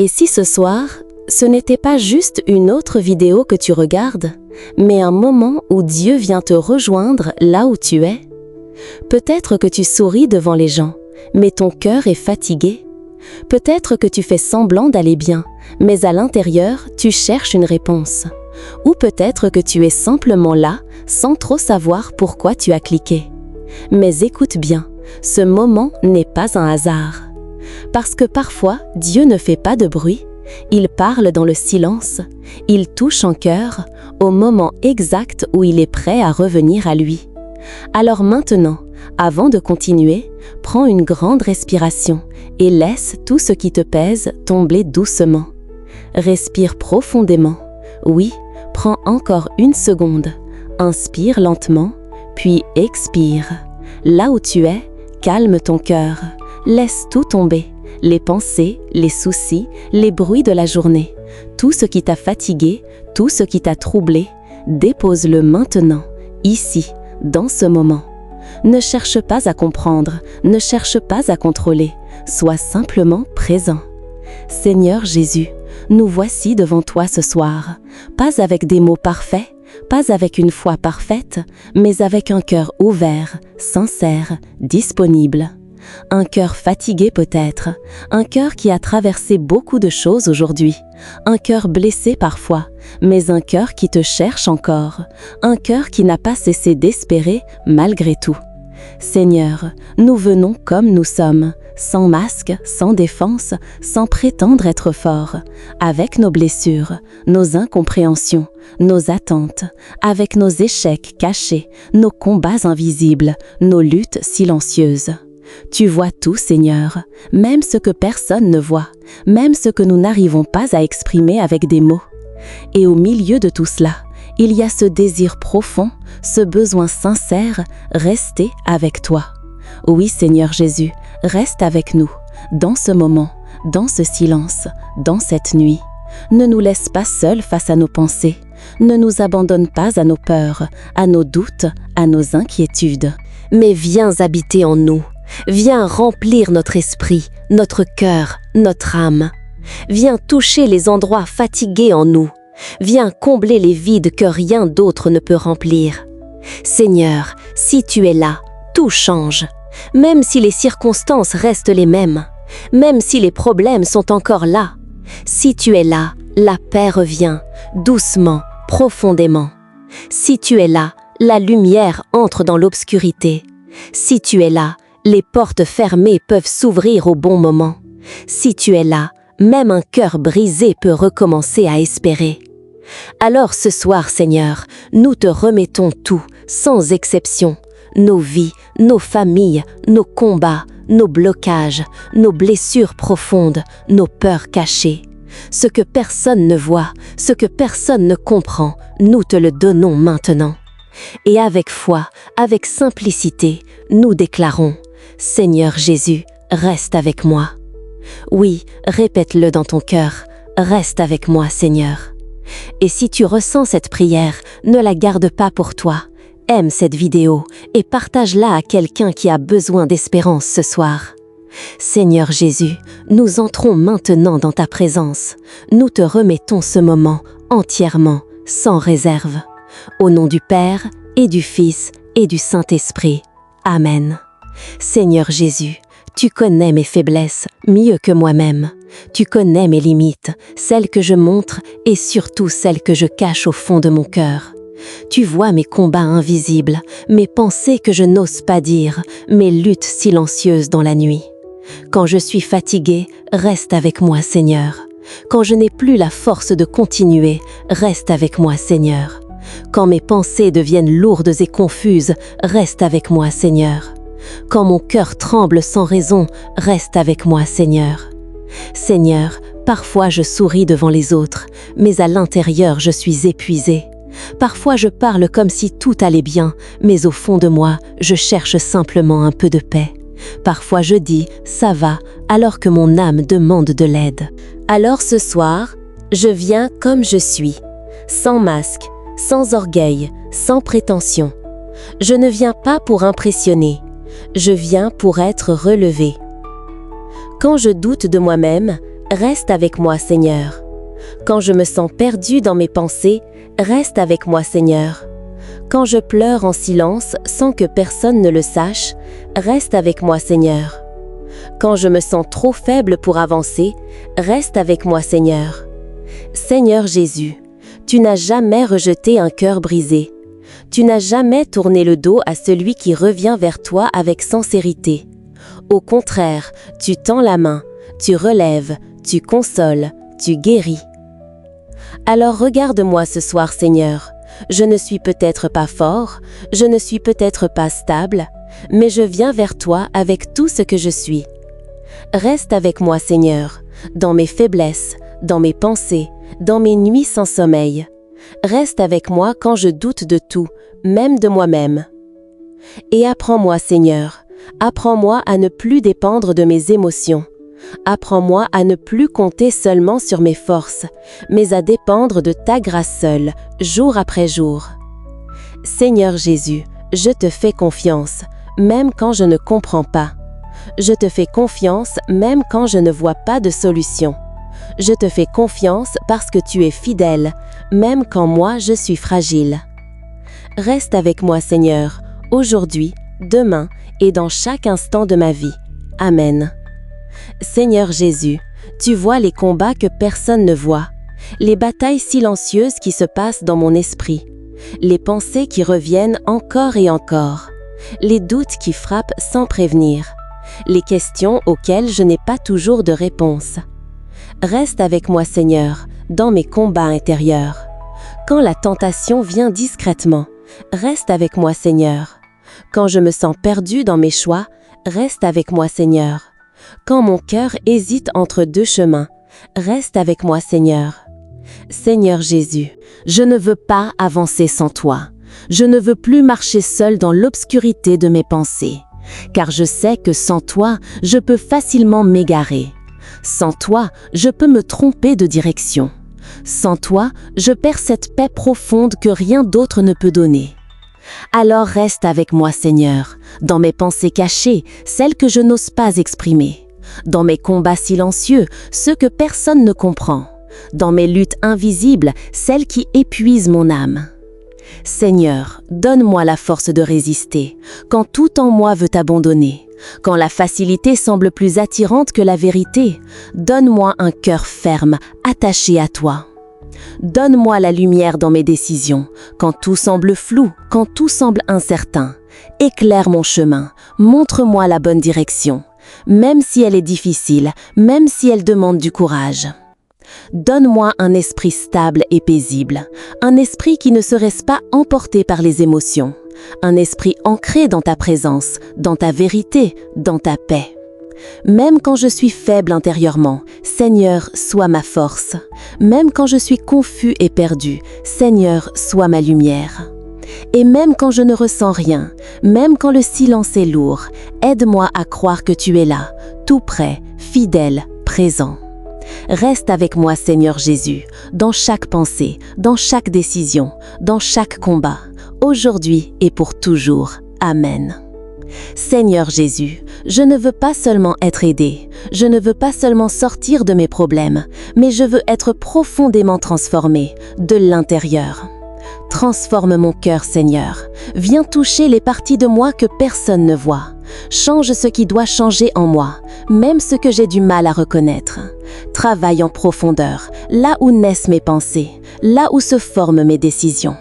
Et si ce soir, ce n'était pas juste une autre vidéo que tu regardes, mais un moment où Dieu vient te rejoindre là où tu es? Peut-être que tu souris devant les gens, mais ton cœur est fatigué. Peut-être que tu fais semblant d'aller bien, mais à l'intérieur, tu cherches une réponse. Ou peut-être que tu es simplement là, sans trop savoir pourquoi tu as cliqué. Mais écoute bien, ce moment n'est pas un hasard. Parce que parfois, Dieu ne fait pas de bruit, il parle dans le silence, il touche en cœur, au moment exact où il est prêt à revenir à lui. Alors maintenant, avant de continuer, prends une grande respiration et laisse tout ce qui te pèse tomber doucement. Respire profondément. Oui, prends encore une seconde. Inspire lentement, puis expire. Là où tu es, calme ton cœur. Laisse tout tomber. Les pensées, les soucis, les bruits de la journée. Tout ce qui t'a fatigué, tout ce qui t'a troublé, dépose-le maintenant, ici, dans ce moment. Ne cherche pas à comprendre, ne cherche pas à contrôler. Sois simplement présent. Seigneur Jésus, nous voici devant toi ce soir, pas avec des mots parfaits, pas avec une foi parfaite, mais avec un cœur ouvert, sincère, disponible. Un cœur fatigué peut-être, un cœur qui a traversé beaucoup de choses aujourd'hui, un cœur blessé parfois, mais un cœur qui te cherche encore, un cœur qui n'a pas cessé d'espérer malgré tout. Seigneur, nous venons comme nous sommes, sans masque, sans défense, sans prétendre être forts, avec nos blessures, nos incompréhensions, nos attentes, avec nos échecs cachés, nos combats invisibles, nos luttes silencieuses. Tu vois tout, Seigneur, même ce que personne ne voit, même ce que nous n'arrivons pas à exprimer avec des mots. Et au milieu de tout cela, il y a ce désir profond, ce besoin sincère, rester avec toi. Oui, Seigneur Jésus, reste avec nous, dans ce moment, dans ce silence, dans cette nuit. Ne nous laisse pas seuls face à nos pensées. Ne nous abandonne pas à nos peurs, à nos doutes, à nos inquiétudes. Mais viens habiter en nous. Viens remplir notre esprit, notre cœur, notre âme. Viens toucher les endroits fatigués en nous. Viens combler les vides que rien d'autre ne peut remplir. Seigneur, si tu es là, tout change. Même si les circonstances restent les mêmes, même si les problèmes sont encore là. Si tu es là, la paix revient, doucement, profondément. Si tu es là, la lumière entre dans l'obscurité. Si tu es là, les portes fermées peuvent s'ouvrir au bon moment. Si tu es là, même un cœur brisé peut recommencer à espérer. Alors ce soir, Seigneur, nous te remettons tout, sans exception. Nos vies, nos familles, nos combats, nos blocages, nos blessures profondes, nos peurs cachées. Ce que personne ne voit, ce que personne ne comprend, nous te le donnons maintenant. Et avec foi, avec simplicité, nous déclarons: Seigneur Jésus, reste avec moi. Oui, répète-le dans ton cœur, reste avec moi, Seigneur. Et si tu ressens cette prière, ne la garde pas pour toi. Aime cette vidéo et partage-la à quelqu'un qui a besoin d'espérance ce soir. Seigneur Jésus, nous entrons maintenant dans ta présence. Nous te remettons ce moment entièrement, sans réserve. Au nom du Père et du Fils et du Saint-Esprit. Amen. Seigneur Jésus, tu connais mes faiblesses mieux que moi-même. Tu connais mes limites, celles que je montre et surtout celles que je cache au fond de mon cœur. Tu vois mes combats invisibles, mes pensées que je n'ose pas dire, mes luttes silencieuses dans la nuit. Quand je suis fatigué, reste avec moi, Seigneur. Quand je n'ai plus la force de continuer, reste avec moi, Seigneur. Quand mes pensées deviennent lourdes et confuses, reste avec moi, Seigneur. Quand mon cœur tremble sans raison, reste avec moi, Seigneur. Seigneur, parfois je souris devant les autres, mais à l'intérieur je suis épuisée. Parfois je parle comme si tout allait bien, mais au fond de moi, je cherche simplement un peu de paix. Parfois je dis « ça va » alors que mon âme demande de l'aide. Alors ce soir, je viens comme je suis, sans masque, sans orgueil, sans prétention. Je ne viens pas pour impressionner, je viens pour être relevée. Quand je doute de moi-même, reste avec moi, Seigneur. Quand je me sens perdu dans mes pensées, reste avec moi, Seigneur. Quand je pleure en silence sans que personne ne le sache, reste avec moi, Seigneur. Quand je me sens trop faible pour avancer, reste avec moi, Seigneur. Seigneur Jésus, tu n'as jamais rejeté un cœur brisé. Tu n'as jamais tourné le dos à celui qui revient vers toi avec sincérité. Au contraire, tu tends la main, tu relèves, tu consoles, tu guéris. Alors regarde-moi ce soir, Seigneur. Je ne suis peut-être pas fort, je ne suis peut-être pas stable, mais je viens vers toi avec tout ce que je suis. Reste avec moi, Seigneur, dans mes faiblesses, dans mes pensées, dans mes nuits sans sommeil. Reste avec moi quand je doute de tout, même de moi-même. Et apprends-moi, Seigneur, apprends-moi à ne plus dépendre de mes émotions. Apprends-moi à ne plus compter seulement sur mes forces, mais à dépendre de ta grâce seule, jour après jour. Seigneur Jésus, je te fais confiance, même quand je ne comprends pas. Je te fais confiance même quand je ne vois pas de solution. Je te fais confiance parce que tu es fidèle, même quand moi je suis fragile. Reste avec moi, Seigneur, aujourd'hui, demain et dans chaque instant de ma vie. Amen. Seigneur Jésus, tu vois les combats que personne ne voit, les batailles silencieuses qui se passent dans mon esprit, les pensées qui reviennent encore et encore, les doutes qui frappent sans prévenir, les questions auxquelles je n'ai pas toujours de réponse. Reste avec moi, Seigneur, dans mes combats intérieurs. Quand la tentation vient discrètement, reste avec moi, Seigneur. Quand je me sens perdu dans mes choix, reste avec moi, Seigneur. Quand mon cœur hésite entre deux chemins, reste avec moi, Seigneur. Seigneur Jésus, je ne veux pas avancer sans toi. Je ne veux plus marcher seul dans l'obscurité de mes pensées, car je sais que sans toi, je peux facilement m'égarer. Sans toi, je peux me tromper de direction. Sans toi, je perds cette paix profonde que rien d'autre ne peut donner. Alors reste avec moi, Seigneur, dans mes pensées cachées, celles que je n'ose pas exprimer, dans mes combats silencieux, ceux que personne ne comprend, dans mes luttes invisibles, celles qui épuisent mon âme. Seigneur, donne-moi la force de résister, quand tout en moi veut abandonner, quand la facilité semble plus attirante que la vérité. Donne-moi un cœur ferme, attaché à toi. Donne-moi la lumière dans mes décisions, quand tout semble flou, quand tout semble incertain. Éclaire mon chemin, montre-moi la bonne direction, même si elle est difficile, même si elle demande du courage. Donne-moi un esprit stable et paisible, un esprit qui ne se laisse pas emporter par les émotions, un esprit ancré dans ta présence, dans ta vérité, dans ta paix. Même quand je suis faible intérieurement, Seigneur, sois ma force. Même quand je suis confus et perdu, Seigneur, sois ma lumière. Et même quand je ne ressens rien, même quand le silence est lourd, aide-moi à croire que tu es là, tout près, fidèle, présent. Reste avec moi, Seigneur Jésus, dans chaque pensée, dans chaque décision, dans chaque combat, aujourd'hui et pour toujours. Amen. Seigneur Jésus, je ne veux pas seulement être aidé, je ne veux pas seulement sortir de mes problèmes, mais je veux être profondément transformé, de l'intérieur. Transforme mon cœur, Seigneur. Viens toucher les parties de moi que personne ne voit. Change ce qui doit changer en moi, même ce que j'ai du mal à reconnaître. Travaille en profondeur, là où naissent mes pensées, là où se forment mes décisions.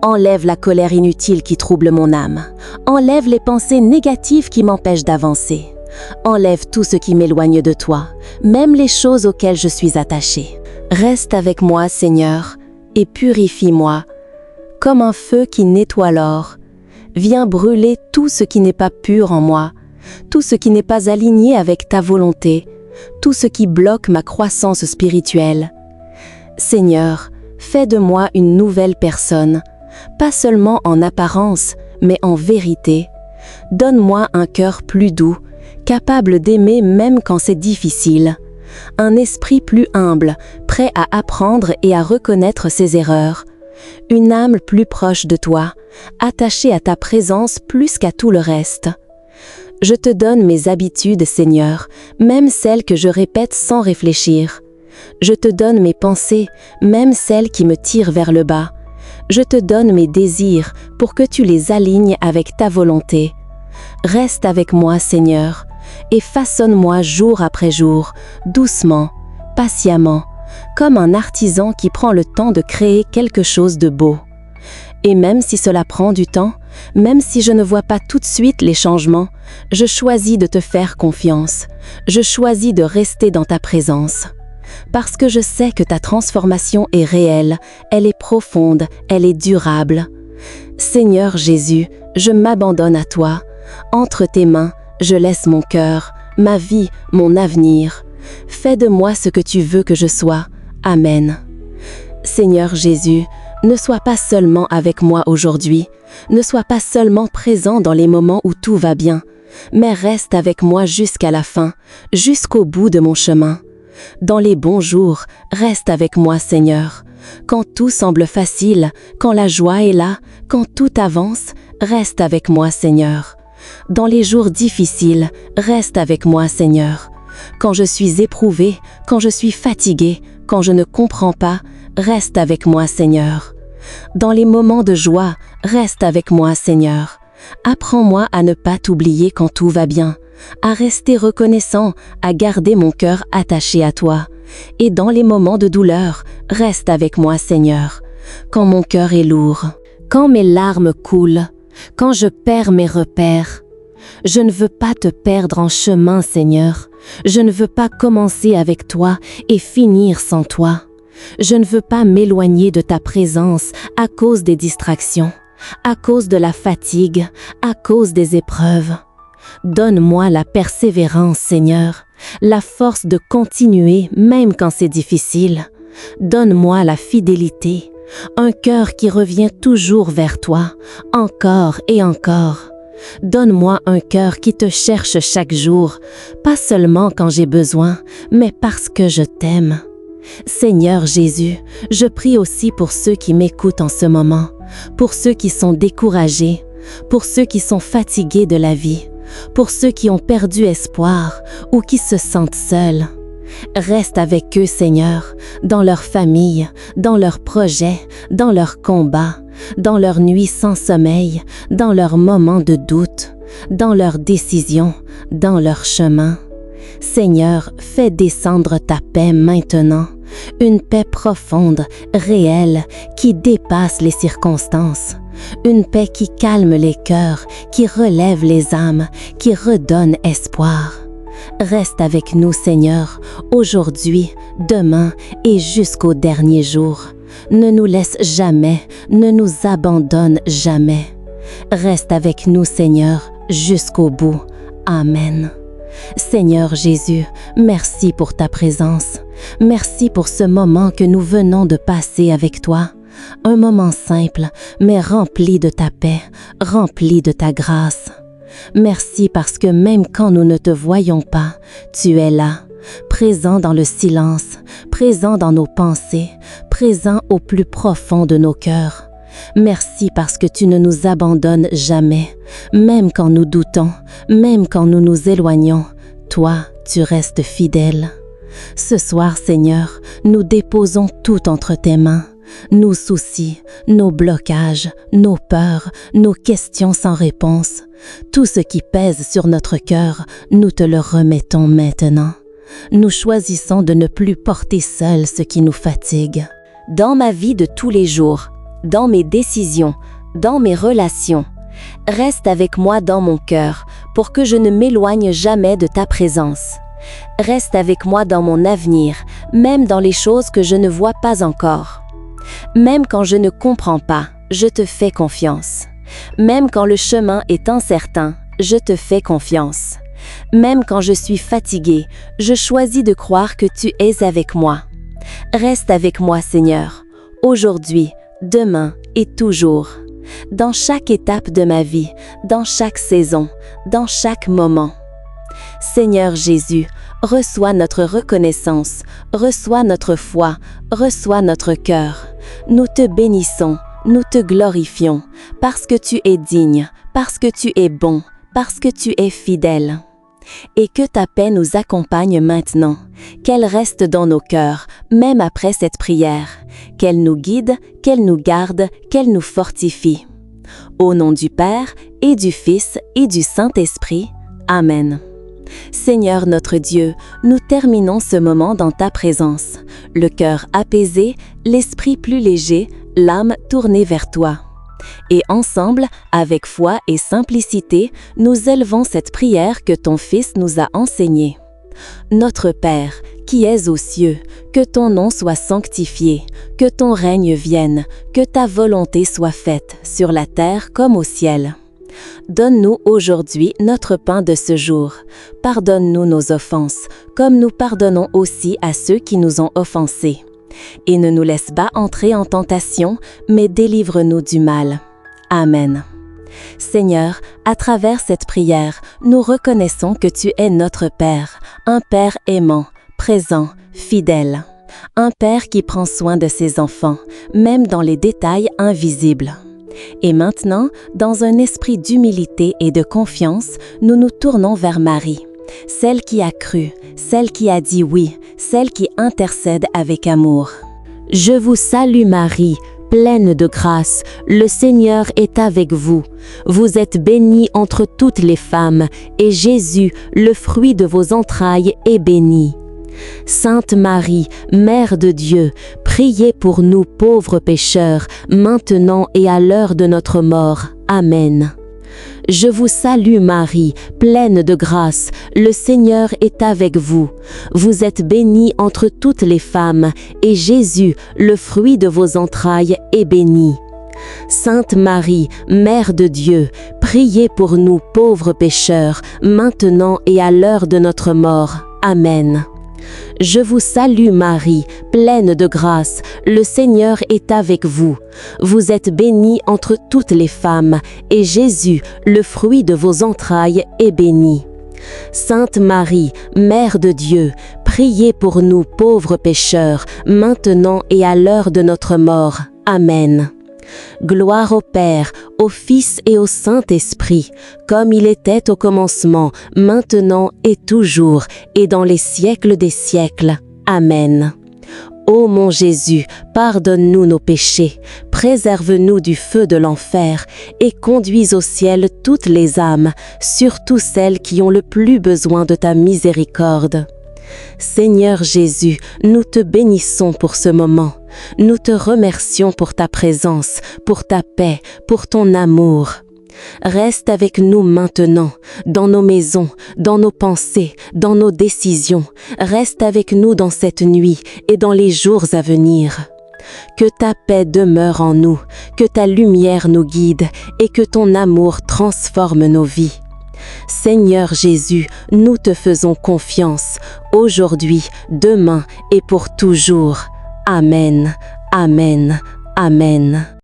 Enlève la colère inutile qui trouble mon âme. Enlève les pensées négatives qui m'empêchent d'avancer. Enlève tout ce qui m'éloigne de toi, même les choses auxquelles je suis attachée. Reste avec moi, Seigneur, et purifie-moi, comme un feu qui nettoie l'or. Viens brûler tout ce qui n'est pas pur en moi, tout ce qui n'est pas aligné avec ta volonté, tout ce qui bloque ma croissance spirituelle. Seigneur, fais de moi une nouvelle personne, pas seulement en apparence, mais en vérité. Donne-moi un cœur plus doux, capable d'aimer même quand c'est difficile. Un esprit plus humble, prêt à apprendre et à reconnaître ses erreurs. Une âme plus proche de toi, attachée à ta présence plus qu'à tout le reste. Je te donne mes habitudes, Seigneur, même celles que je répète sans réfléchir. Je te donne mes pensées, même celles qui me tirent vers le bas. Je te donne mes désirs pour que tu les alignes avec ta volonté. Reste avec moi, Seigneur, et façonne-moi jour après jour, doucement, patiemment, comme un artisan qui prend le temps de créer quelque chose de beau. Et même si cela prend du temps, même si je ne vois pas tout de suite les changements, je choisis de te faire confiance. Je choisis de rester dans ta présence. Parce que je sais que ta transformation est réelle, elle est profonde, elle est durable. Seigneur Jésus, je m'abandonne à toi. Entre tes mains, je laisse mon cœur, ma vie, mon avenir. Fais de moi ce que tu veux que je sois. Amen. Seigneur Jésus, ne sois pas seulement avec moi aujourd'hui, ne sois pas seulement présent dans les moments où tout va bien, mais reste avec moi jusqu'à la fin, jusqu'au bout de mon chemin. Dans les bons jours, reste avec moi, Seigneur. Quand tout semble facile, quand la joie est là, quand tout avance, reste avec moi, Seigneur. Dans les jours difficiles, reste avec moi, Seigneur. Quand je suis éprouvée, quand je suis fatiguée, quand je ne comprends pas, reste avec moi, Seigneur. Dans les moments de joie, reste avec moi, Seigneur. Apprends-moi à ne pas t'oublier quand tout va bien, à rester reconnaissant, à garder mon cœur attaché à toi. Et dans les moments de douleur, reste avec moi, Seigneur. Quand mon cœur est lourd, quand mes larmes coulent, quand je perds mes repères. Je ne veux pas te perdre en chemin, Seigneur. Je ne veux pas commencer avec toi et finir sans toi. Je ne veux pas m'éloigner de ta présence à cause des distractions, à cause de la fatigue, à cause des épreuves. Donne-moi la persévérance, Seigneur, la force de continuer même quand c'est difficile. Donne-moi la fidélité, un cœur qui revient toujours vers toi, encore et encore. Donne-moi un cœur qui te cherche chaque jour, pas seulement quand j'ai besoin, mais parce que je t'aime. Seigneur Jésus, je prie aussi pour ceux qui m'écoutent en ce moment, pour ceux qui sont découragés, pour ceux qui sont fatigués de la vie, pour ceux qui ont perdu espoir ou qui se sentent seuls. Reste avec eux, Seigneur, dans leur famille, dans leurs projets, dans leurs combats, dans leurs nuits sans sommeil, dans leurs moments de doute, dans leurs décisions, dans leur chemin. Seigneur, fais descendre ta paix maintenant, une paix profonde, réelle, qui dépasse les circonstances, une paix qui calme les cœurs, qui relève les âmes, qui redonne espoir. Reste avec nous, Seigneur, aujourd'hui, demain et jusqu'au dernier jour. Ne nous laisse jamais, ne nous abandonne jamais. Reste avec nous, Seigneur, jusqu'au bout. Amen. Seigneur Jésus, merci pour ta présence. Merci pour ce moment que nous venons de passer avec toi. Un moment simple, mais rempli de ta paix, rempli de ta grâce. Merci parce que même quand nous ne te voyons pas, tu es là, présent dans le silence, présent dans nos pensées, présent au plus profond de nos cœurs. Merci parce que tu ne nous abandonnes jamais, même quand nous doutons, même quand nous nous éloignons. Toi, tu restes fidèle. Ce soir, Seigneur, nous déposons tout entre tes mains. Nos soucis, nos blocages, nos peurs, nos questions sans réponse. Tout ce qui pèse sur notre cœur, nous te le remettons maintenant. Nous choisissons de ne plus porter seuls ce qui nous fatigue. Dans ma vie de tous les jours, dans mes décisions, dans mes relations, reste avec moi dans mon cœur pour que je ne m'éloigne jamais de ta présence. Reste avec moi dans mon avenir, même dans les choses que je ne vois pas encore. Même quand je ne comprends pas, je te fais confiance. Même quand le chemin est incertain, je te fais confiance. Même quand je suis fatiguée, je choisis de croire que tu es avec moi. Reste avec moi, Seigneur, aujourd'hui, demain et toujours. Dans chaque étape de ma vie, dans chaque saison, dans chaque moment. Seigneur Jésus, reçois notre reconnaissance, reçois notre foi, reçois notre cœur. Nous te bénissons, nous te glorifions, parce que tu es digne, parce que tu es bon, parce que tu es fidèle. Et que ta paix nous accompagne maintenant, qu'elle reste dans nos cœurs, même après cette prière, qu'elle nous guide, qu'elle nous garde, qu'elle nous fortifie. Au nom du Père, et du Fils, et du Saint-Esprit. Amen. Seigneur notre Dieu, nous terminons ce moment dans ta présence, le cœur apaisé, l'esprit plus léger, l'âme tournée vers toi. Et ensemble, avec foi et simplicité, nous élevons cette prière que ton Fils nous a enseignée. Notre Père, qui es aux cieux, que ton nom soit sanctifié, que ton règne vienne, que ta volonté soit faite, sur la terre comme au ciel. Donne-nous aujourd'hui notre pain de ce jour. Pardonne-nous nos offenses, comme nous pardonnons aussi à ceux qui nous ont offensés. Et ne nous laisse pas entrer en tentation, mais délivre-nous du mal. Amen. Seigneur, à travers cette prière, nous reconnaissons que tu es notre Père, un Père aimant, présent, fidèle. Un Père qui prend soin de ses enfants, même dans les détails invisibles. Et maintenant, dans un esprit d'humilité et de confiance, nous nous tournons vers Marie, celle qui a cru, celle qui a dit oui, celle qui intercède avec amour. Je vous salue Marie, pleine de grâce, le Seigneur est avec vous. Vous êtes bénie entre toutes les femmes, et Jésus, le fruit de vos entrailles, est béni. Sainte Marie, Mère de Dieu, priez pour nous pauvres pécheurs, maintenant et à l'heure de notre mort. Amen. Je vous salue Marie, pleine de grâce, le Seigneur est avec vous. Vous êtes bénie entre toutes les femmes, et Jésus, le fruit de vos entrailles, est béni. Sainte Marie, Mère de Dieu, priez pour nous pauvres pécheurs, maintenant et à l'heure de notre mort. Amen. Je vous salue Marie, pleine de grâce, le Seigneur est avec vous. Vous êtes bénie entre toutes les femmes, et Jésus, le fruit de vos entrailles, est béni. Sainte Marie, Mère de Dieu, priez pour nous pauvres pécheurs, maintenant et à l'heure de notre mort. Amen. Gloire au Père, au Fils et au Saint-Esprit, comme il était au commencement, maintenant et toujours, et dans les siècles des siècles. Amen. Ô mon Jésus, pardonne-nous nos péchés, préserve-nous du feu de l'enfer, et conduis au ciel toutes les âmes, surtout celles qui ont le plus besoin de ta miséricorde. Seigneur Jésus, nous te bénissons pour ce moment. Nous te remercions pour ta présence, pour ta paix, pour ton amour. Reste avec nous maintenant, dans nos maisons, dans nos pensées, dans nos décisions. Reste avec nous dans cette nuit et dans les jours à venir. Que ta paix demeure en nous, que ta lumière nous guide et que ton amour transforme nos vies. Seigneur Jésus, nous te faisons confiance, aujourd'hui, demain et pour toujours. Amen, Amen, Amen.